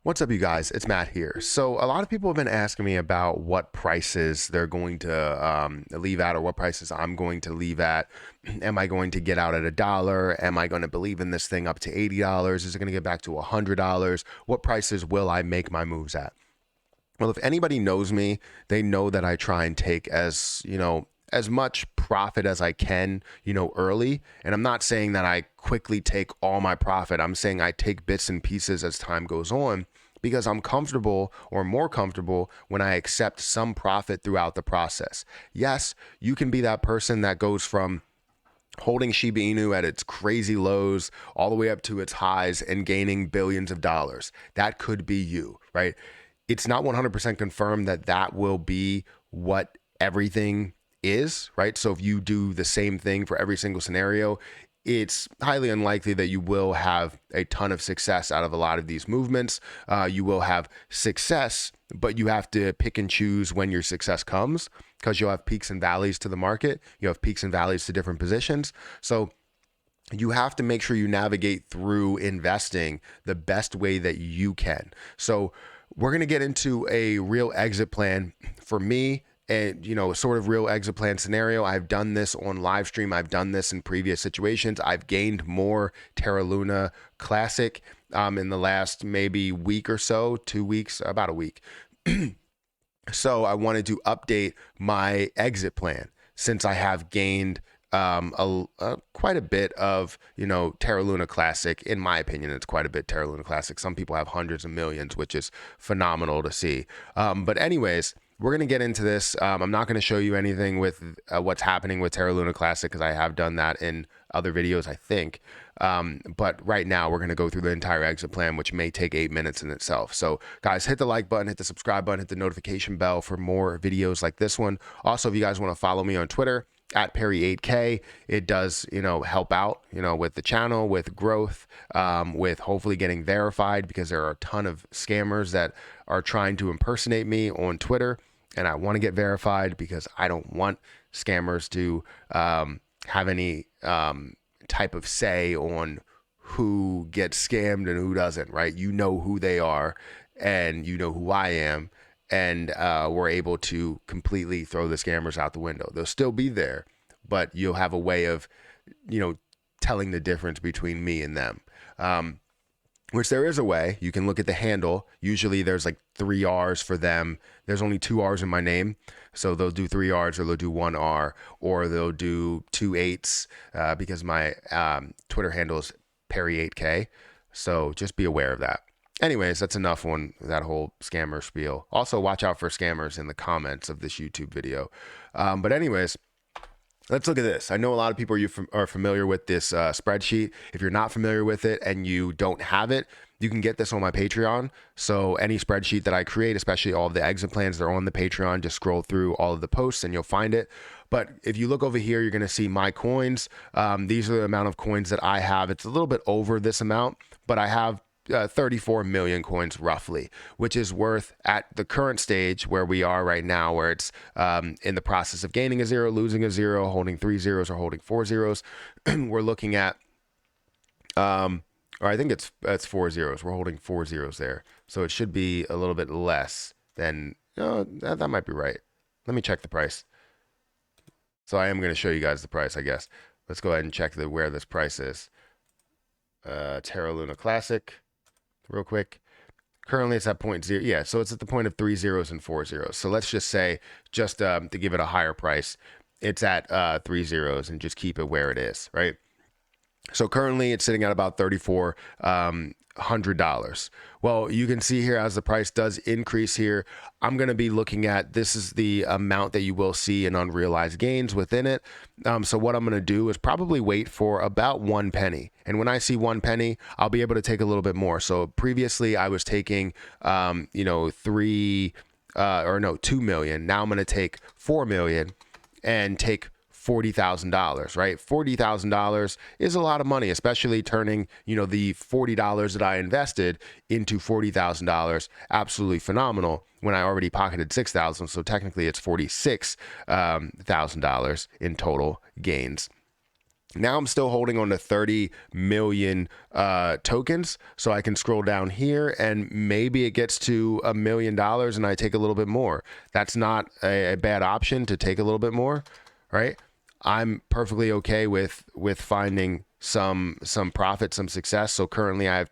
What's up, you guys? It's Matt here. So a lot of people have been asking me about what prices they're going to leave at, or what prices I'm going to leave at. Am I going to get out at $1? Am I going to believe in this thing up to $80? Is it going to get back to $100? What prices will I make my moves at? Well, if anybody knows me, they know that I try and take as much profit as I can, early. And I'm not saying that I quickly take all my profit. I'm saying I take bits and pieces as time goes on because I'm comfortable, or more comfortable, when I accept some profit throughout the process. Yes, you can be that person that goes from holding Shiba Inu at its crazy lows all the way up to its highs and gaining billions of dollars. That could be you, right? It's not 100% confirmed that that will be what everything is, right? So if you do the same thing for every single scenario, it's highly unlikely that you will have a ton of success out of a lot of these movements. You will have success, but you have to pick and choose when your success comes, because you'll have peaks and valleys to the market. You have peaks and valleys to different positions. So you have to make sure you navigate through investing the best way that you can. So we're going to get into a real exit plan for me, and a sort of real exit plan scenario. I've done this on live stream. I've done this in previous situations. I've gained more Terra Luna Classic in the last maybe week or so, 2 weeks, about a week. So I wanted to update my exit plan since I have gained quite a bit of, Terra Luna Classic. In my opinion, it's quite a bit Terra Luna Classic. Some people have hundreds of millions, which is phenomenal to see. But anyways, we're going to get into this. I'm not going to show you anything with what's happening with Terra Luna Classic, because I have done that in other videos, I think. But right now, we're going to go through the entire exit plan, which may take 8 minutes in itself. So guys, hit the like button, hit the subscribe button, hit the notification bell for more videos like this one. Also, if you guys want to follow me on Twitter, at Perry8K, it does, help out, with the channel, with growth, with hopefully getting verified, because there are a ton of scammers that are trying to impersonate me on Twitter. And I want to get verified because I don't want scammers to have any type of say on who gets scammed and who doesn't, right? You know who they are, and you know who I am. And we're able to completely throw the scammers out the window. They'll still be there, but you'll have a way of, telling the difference between me and them. Which there is a way. You can look at the handle. Usually there's like 3 R's for them. There's only 2 R's in my name. So they'll do 3 R's, or they'll do 1 R, or they'll do 2 8s because my Twitter handle is Perry8K. So just be aware of that. Anyways, that's enough on that whole scammer spiel. Also, watch out for scammers in the comments of this YouTube video. But anyways, let's look at this. I know a lot of people are familiar with this spreadsheet. If you're not familiar with it and you don't have it, you can get this on my Patreon. So any spreadsheet that I create, especially all of the exit plans, they're on the Patreon. Just scroll through all of the posts and you'll find it. But if you look over here, you're going to see my coins. These are the amount of coins that I have. It's a little bit over this amount, but I have 34 million coins roughly, which is worth, at the current stage where we are right now, where it's in the process of gaining a 0, losing a 0, holding 3 zeros, or holding 4 zeros. We're looking at, or I think it's 4 zeros. We're holding 4 zeros there. So it should be a little bit less than, that might be right. Let me check the price. So I am going to show you guys the price, I guess. Let's go ahead and check where this price is. Terra Luna Classic. Real quick. Currently it's at 0.0. Yeah, so it's at the point of 3 zeros and 4 zeros. So let's just say, just to give it a higher price, it's at 3 zeros, and just keep it where it is, right? So currently it's sitting at about $3,400. Well, you can see here, as the price does increase here, I'm going to be looking at, this is the amount that you will see in unrealized gains within it. So what I'm going to do is probably wait for about 1 penny. And when I see 1 penny, I'll be able to take a little bit more. So previously I was taking, 2 million. Now I'm going to take 4 million and take $40,000, right? $40,000 is a lot of money, especially turning, the $40 that I invested into $40,000. Absolutely phenomenal, when I already pocketed 6,000. So technically it's $46,000 in total gains. Now I'm still holding on to 30 million tokens. So I can scroll down here and maybe it gets to $1 million and I take a little bit more. That's not a bad option to take a little bit more, right? I'm perfectly okay with finding some profit, some success. So currently I have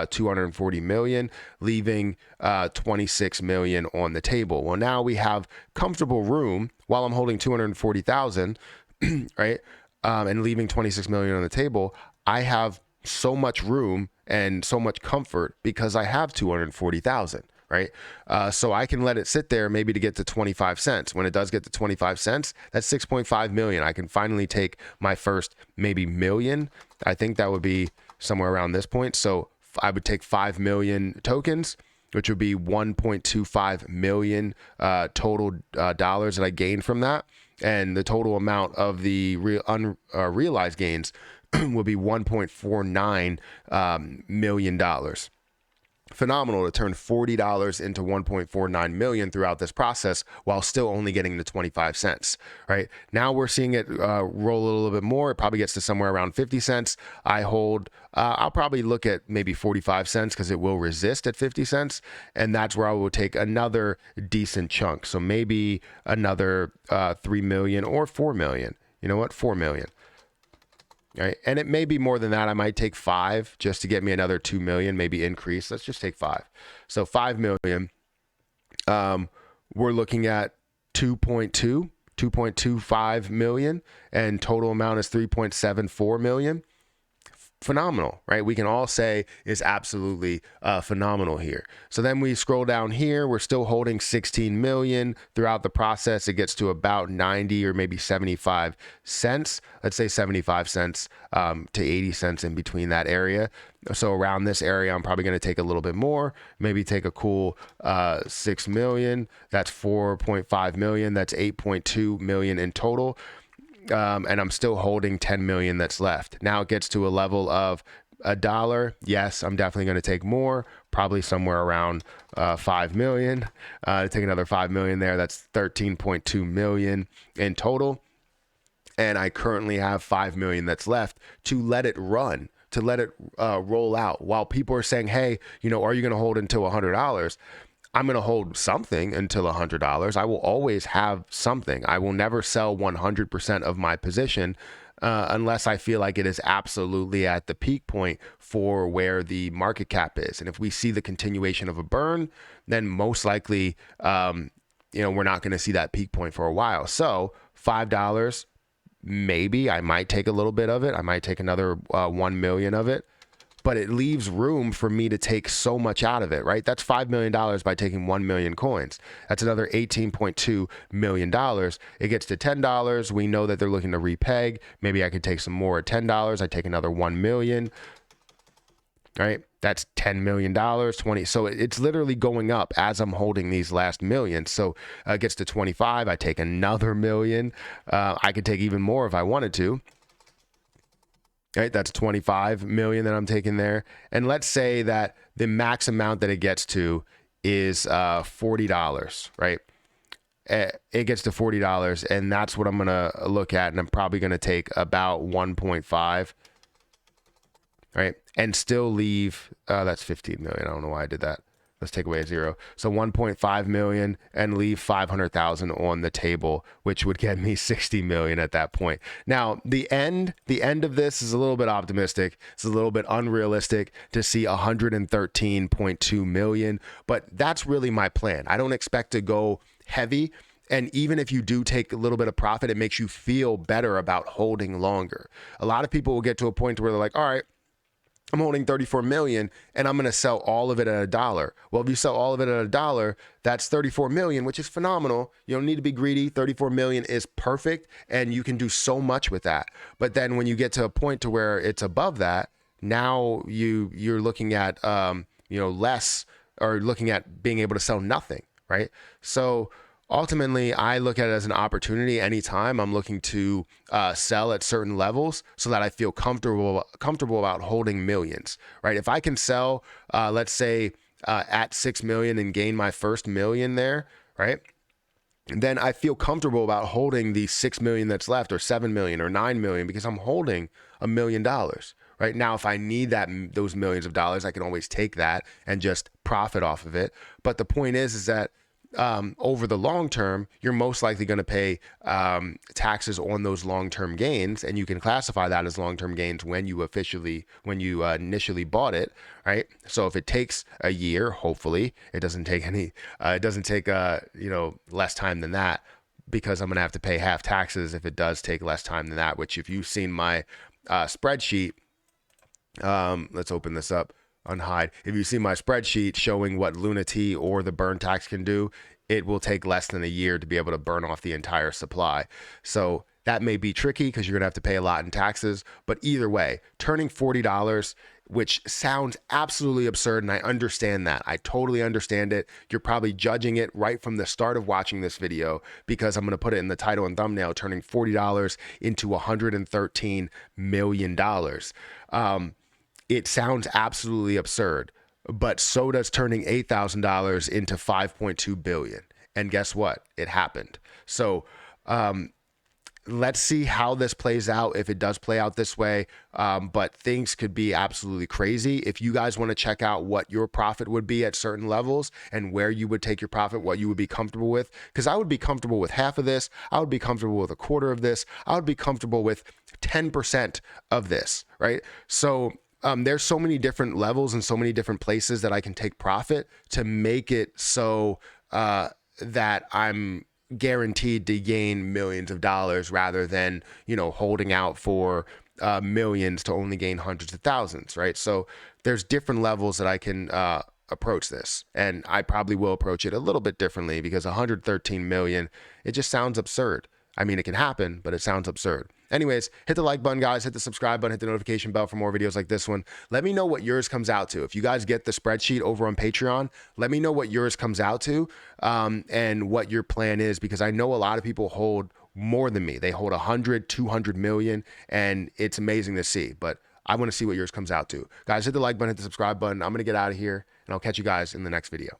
240 million, leaving 26 million on the table. Well, now we have comfortable room while I'm holding 240,000, right? And leaving 26 million on the table. I have so much room and so much comfort because I have 240,000. Right. So I can let it sit there maybe to get to 25 cents. When it does get to 25 cents, that's 6.5 million. I can finally take my first maybe million. I think that would be somewhere around this point. So I would take 5 million tokens, which would be 1.25 million total dollars that I gained from that. And the total amount of the unrealized gains will be $1.49 million. Phenomenal to turn $40 into 1.49 million throughout this process while still only getting the 25 cents, right? Now we're seeing it roll a little bit more. It probably gets to somewhere around 50 cents. I hold, I'll probably look at maybe 45 cents because it will resist at 50 cents. And that's where I will take another decent chunk. So maybe another 3 million or 4 million. You know what? 4 million. Right. And it may be more than that. I might take 5 just to get me another 2 million, maybe increase. Let's just take 5. So 5 million. We're looking at 2.25 million, and total amount is 3.74 million. Phenomenal, right? We can all say is absolutely phenomenal here. So then we scroll down here. We're still holding 16 million throughout the process. It gets to about 90 or maybe 75 cents. Let's say 75 cents to 80 cents in between that area. So around this area, I'm probably going to take a little bit more, maybe take a cool 6 million. That's 4.5 million. That's 8.2 million in total. And I'm still holding 10 million that's left. Now it gets to a level of $1. Yes, I'm definitely going to take more, probably somewhere around 5 million. Take another 5 million there. That's 13.2 million in total. And I currently have 5 million that's left to let it run, to let it roll out. While people are saying, hey, you know, are you going to hold until $100? I'm going to hold something until $100. I will always have something. I will never sell 100% of my position unless I feel like it is absolutely at the peak point for where the market cap is. And if we see the continuation of a burn, then most likely, you know, we're not going to see that peak point for a while. So $5, maybe I might take a little bit of it. I might take another 1 million of it. But it leaves room for me to take so much out of it, right? That's $5 million by taking 1 million coins. That's another $18.2 million. It gets to $10. We know that they're looking to repeg. Maybe I could take some more at $10. I take another 1 million, right? That's $10 million, 20. So it's literally going up as I'm holding these last million. So it gets to 25. I take another million. I could take even more if I wanted to. Right, that's 25 million that I'm taking there. And let's say that the max amount that it gets to is $40, right? It gets to $40, and that's what I'm going to look at. And I'm probably going to take about 1.5, right? And still leave, that's 15 million. I don't know why I did that. Let's take away a 0. So 1.5 million and leave 500,000 on the table, which would get me 60 million at that point. Now, the end of this is a little bit optimistic. It's a little bit unrealistic to see 113.2 million, but that's really my plan. I don't expect to go heavy. And even if you do take a little bit of profit, it makes you feel better about holding longer. A lot of people will get to a point where they're like, all right, I'm holding 34 million and I'm going to sell all of it at $1. Well, if you sell all of it at $1, that's 34 million, which is phenomenal. You don't need to be greedy. 34 million is perfect and you can do so much with that. But then when you get to a point to where it's above that, now you're looking at, less, or looking at being able to sell nothing, right? So ultimately, I look at it as an opportunity. Anytime I'm looking to sell at certain levels so that I feel comfortable about holding millions, right? If I can sell, let's say at 6 million and gain my first million there, right? then I feel comfortable about holding the 6 million that's left, or 7 million, or 9 million, because I'm holding $1 million. Right now, if I need those millions of dollars, I can always take that and just profit off of it. But the point is that over the long term, you're most likely going to pay taxes on those long-term gains, and you can classify that as long-term gains when you initially bought it, right? So if it takes a year, hopefully it doesn't take less time than that, because I'm going to have to pay half taxes if it does take less time than that. Which, if you've seen my spreadsheet, let's open this up. Unhide. If you see my spreadsheet showing what Lunati or the burn tax can do, it will take less than a year to be able to burn off the entire supply. So that may be tricky because you're going to have to pay a lot in taxes. But either way, turning $40, which sounds absolutely absurd, and I understand that. I totally understand it. You're probably judging it right from the start of watching this video, because I'm going to put it in the title and thumbnail, turning $40 into $113 million. It sounds absolutely absurd, but so does turning $8,000 into $5.2 billion. And guess what? It happened. So let's see how this plays out, if it does play out this way. But things could be absolutely crazy. If you guys want to check out what your profit would be at certain levels and where you would take your profit, what you would be comfortable with, because I would be comfortable with half of this. I would be comfortable with a quarter of this. I would be comfortable with 10% of this, right? So there's so many different levels and so many different places that I can take profit to make it so that I'm guaranteed to gain millions of dollars, rather than, holding out for millions to only gain hundreds of thousands, right? So there's different levels that I can approach this, and I probably will approach it a little bit differently, because 113 million, it just sounds absurd. I mean, it can happen, but it sounds absurd. Anyways, hit the like button, guys. Hit the subscribe button. Hit the notification bell for more videos like this one. Let me know what yours comes out to. If you guys get the spreadsheet over on Patreon, let me know what yours comes out to, and what your plan is, because I know a lot of people hold more than me. They hold 100, 200 million, and it's amazing to see. But I want to see what yours comes out to. Guys, hit the like button, hit the subscribe button. I'm going to get out of here, and I'll catch you guys in the next video.